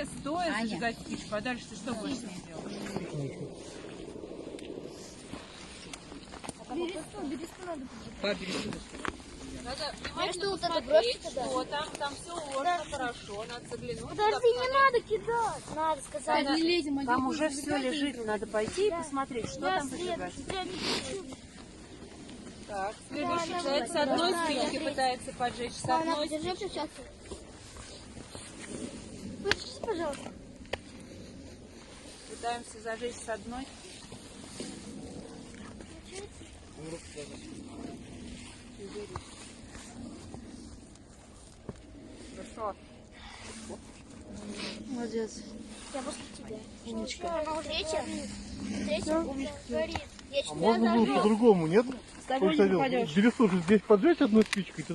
стоя зажигать спичку, а дальше ты что будешь с ней делать? Бересту надо. По бересту. Надо внимательно посмотреть, что там все уложено хорошо, надо заглянуть. Подожди, не надо кидать. Надо сказать. Не лезем, там уже все лежит, надо пойти и посмотреть, что там зажигать. Так, следующий человек с одной спички пытается поджечь, с одной спички. Выключите, пожалуйста. Пытаемся зажечь с одной. Хорошо. Молодец. Я после тебя. Умничка. Третья горит. А можно было по-другому, нет? С тобой не попадешь. Бересту же здесь поджечь одной спичкой,